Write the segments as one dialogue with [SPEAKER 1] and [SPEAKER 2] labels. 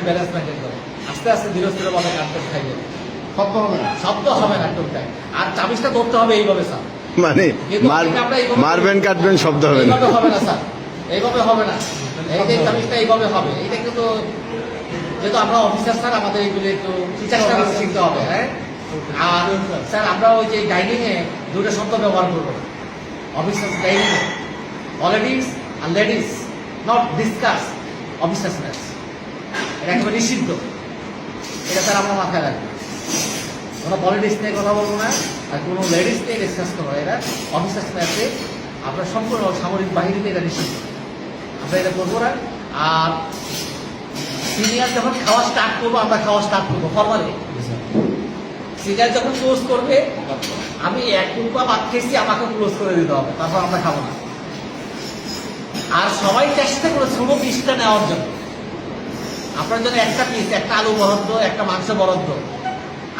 [SPEAKER 1] Balance maintain করে আস্তে আস্তে ধীরে ধীরে বলে কাটতে খাইবে,
[SPEAKER 2] শব্দ হবে না।
[SPEAKER 1] শব্দ হবে না টোকটায়। আর চাবিজটা ধরতে হবে এইভাবে স্যার,
[SPEAKER 3] মানে
[SPEAKER 1] কিন্তু আমরা এইভাবে
[SPEAKER 3] মারবেন কাটবেন শব্দ হবে না।
[SPEAKER 1] এইভাবে হবে না স্যার, এইভাবে হবে না। এই যে চাবিজটা এইভাবে হবে, এটা কিন্তু যেহেতু আমরা অফিসার স্যার আমাদের এগুলো একটু চেষ্টা করে শিখতে হবে। হ্যাঁ, আর স্যার আমরা ওই যে ডাইনিং এ দুটো শব্দ ব্যবহার করবো অফিসার্স ডাইনিং এ, লেডিস আর ladies not discuss officers match, এটা একেবারে নিষিদ্ধ। এটা স্যার আমরা মাথায় রাখবো, কোনো পলিটিক্স নিয়ে কথা বলবো না আর কোনো লেডিস নিয়ে ডিসকাস করবো। এটা অফিসার্স ম্যাচে আমরা সম্পূর্ণ সামরিক বাহিনীতে এটা নিষিদ্ধ, আমরা এটা করবো না। আর সিনিয়র যখন খাওয়া স্টার্ট করবো আমরা খাওয়া স্টার্ট করবো ফরমালি। সিনিয়র যখন ক্লোজ করবে আমি এক টুকরা ভাত খেয়েছি আমাকে ক্লোজ করে দিতে হবে, তারপর আমরা খাবো না। আর সবাই চেষ্টা করে ছোট পিসটা নেওয়ার জন্য, আপনার জন্য একটা পিস, একটা আলু বরাদ্দ, একটা মাংস বরাদ্দ।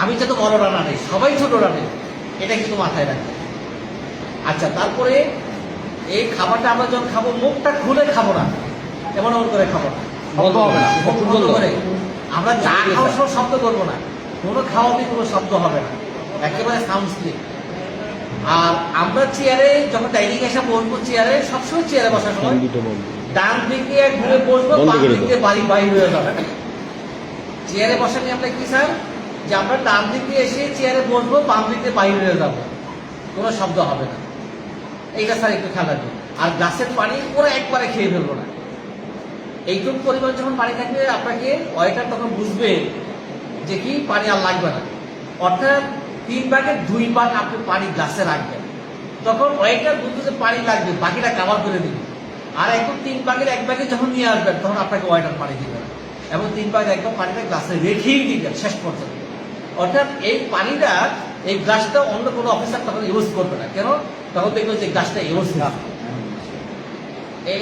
[SPEAKER 1] আমি যাতে বড় রান্না নেই, সবাই ছোট রান্না, এটা কিন্তু মাথায় রাখবে। আচ্ছা, তারপরে এই খাবারটা আমরা যখন খাবো মুখটা খুলে খাবো না, এমন করে খাবো না,
[SPEAKER 2] শব্দ হবে না।
[SPEAKER 1] মুখ বন্ধ করে। আমরা যা খাওয়ার সব শব্দ করবো না, কোনো খাওয়াতে কোনো শব্দ হবে না, একেবারে সাউন্ড স্লিপ। আর আমরা চেয়ারে যখন ডাইনিং এসে বসবো, চেয়ারে সবসময় চেয়ারে বসার সময় ডান দিকে ঘুরে বসবো, বাম দিকে বাইরে হয়ে যাবে। চেয়ারে বসা নিয়ে আমরা কি স্যার, যে আমরা ডান দিকে এসে চেয়ারে বসবো, বাম দিকে বাইরে হয়ে যাবো, কোনো শব্দ হবে না। এইটা স্যার একটু খেয়াল রাখবেন। আর গ্লাসের পানি পুরো একবারে খেয়ে ফেলবো না। এইটুকু পরিমাণ যখন পানি থাকবে আপনাকে ওয়েটার তখন বুঝবে যে কি পানি আর লাগবে না, অর্থাৎ 3 ভাগের 2 ভাগ আপনি পানি গ্লাসে রাখবেন, তখন ওয়েটার বুঝবে যে পানি লাগবে, বাকিটা কাভার করে দিবে। আর এখন 3 ভাগের 1 ভাগে যখন নিয়ে আসবেন তখন আপনাকে ওয়েটার পানি দিবে না, এবং 3 ভাগের 1 ভাগ পানিটা গ্লাসে রেখেই দিবেন শেষ পর্যন্ত। অর্থাৎ এই পানিটা, এই গ্লাসটা অন্য কোনো অফিসার তখন ইউজ করবে না। কেন? তখন দেখবেন যে গ্লাসটা ইউজ না।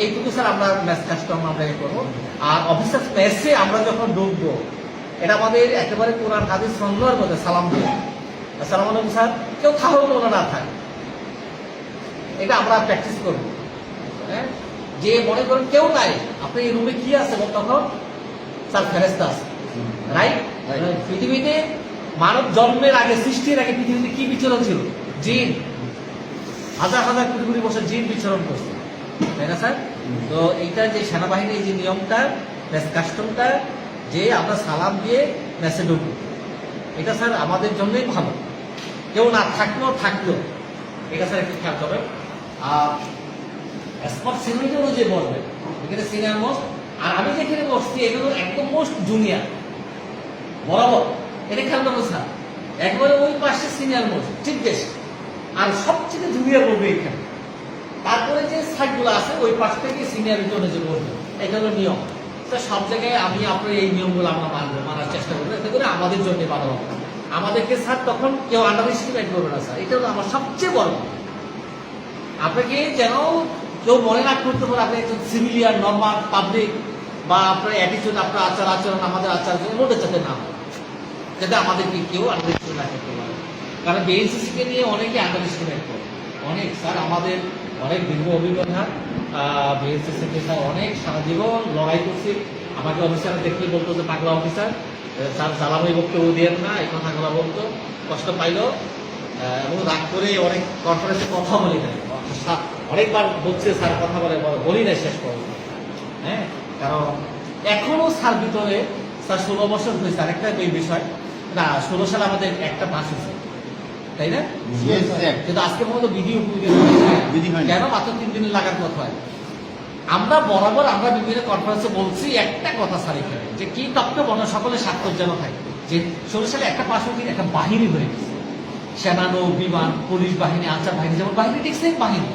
[SPEAKER 1] এইটুকু স্যার আমরা ম্যাচ কাজটা আমরা করবো। আর অফিসার ম্যাচে আমরা যখন ঢুকবো, এটা আমাদের একেবারে কোরআন হাদিস সন্ন্যার মধ্যে সালাম দিয়ে, আসসালামু আলাইকুম স্যার, কেউ থাকুক না না থাক, এটা আমরা প্র্যাকটিস করবো। হ্যাঁ, যে মনে করেন কেউ নাই, আপনি এই রুমে কি আছে তখন স্যার ফেরেশতা আছে, রাইট? পৃথিবীতে মানব জন্মের আগে, সৃষ্টির আগে পৃথিবীতে কি বিচরণ ছিল? জিন, হাজার হাজার কোটি কোটি বছর জিন বিচরণ করছে, তাই না স্যার? তো এইটা যে সেনাবাহিনীর যে নিয়মটা, কাস্টমটা, যে আমরা সালাম দিয়ে মেসে ঢুকবো, এটা স্যার আমাদের জন্যই ভালো। কেউ না থাকলেও এটা স্যার একটু খেয়াল করবেন। আর স্পট সিনিয়রিটি অনুযায়ী বসবেন, এখানে সিনিয়র মোস্ট, আর আমি যেখানে বসছি এগুলো একদম মোস্ট জুনিয়র বরাবর, এটা খেয়াল করবো স্যার। একবারে ওই পাশে সিনিয়র মোস্ট ঠিক বেশি, আর সবচেয়ে জুনিয়র বলবে এখানে। তারপরে যে সাইডগুলো আছে ওই পাশ থেকে সিনিয়রিটি অনুযায়ী বসবে, এটা হলো নিয়ম। তো সব জায়গায় আমি আপনার এই নিয়মগুলো আমরা মানার চেষ্টা করবো, এতে করে আমাদের জন্য ভালো হবে। আমাদেরকে স্যার তখন কেউ আন্ডার এস্টিমেট করবে না স্যার, এটা হলো আমার সবচেয়ে বড়। আপনাকে যেন কেউ মনে না করতে পারে আপনি একজন সিভিলিয়ান, নর্মাল পাবলিক, বা আপনার অ্যাটিটিউড, আপনার আচরণ আমাদের আচরণের মধ্যে যাতে না হয়, যাতে আমাদেরকে কেউ আন্ডার এস্টিমেট না করতে পারে। কারণ বিএনসিসিকে নিয়ে অনেকে আন্ডার এস্টিমেট করে, অনেক স্যার আমাদের অনেক দীর্ঘ অভিজ্ঞতা। বিএনসিসিকে স্যার অনেক সারা জীবন লড়াই করছি। আমাকে অফিসার দেখলে বলতো যে পাগলা অফিসার, স্যার জ্বালামি বক্তব্য দিয়ে না, এই কথাগুলো বলতো, কষ্ট পাইলো, এবং রাগ করে অনেক কনফারেন্সে কথা বলি নাই, অনেকবার বলছে স্যার কথা বলি নাই শেষ পর্যন্ত। হ্যাঁ, কারণ এখনো স্যার ভিতরে স্যার 16 বছর হয়েছে। আরেকটা এই বিষয় না, 16 সালে আমাদের একটা পাস হয়েছে, তাই না? কিন্তু আজকে মতো বিধি কেন মাত্র 3 দিন লাগার কথা হয়। আমরা বরাবর আমরা বিভিন্ন কনফারেন্সে বলছি একটা কথা স্যার এখানে, যে কি তত্ত্ব বর্ণ সকলের স্বাক্ষর যেন থাকে, যে 16 সালে একটা পাশ হয়ে একটা বাহিনী হয়ে গেছে, সেনানৌ, বিমান, পুলিশ বাহিনী, আনসার বাহিনী, যেমন বাহিনী ঠিক সেম বাহিনী।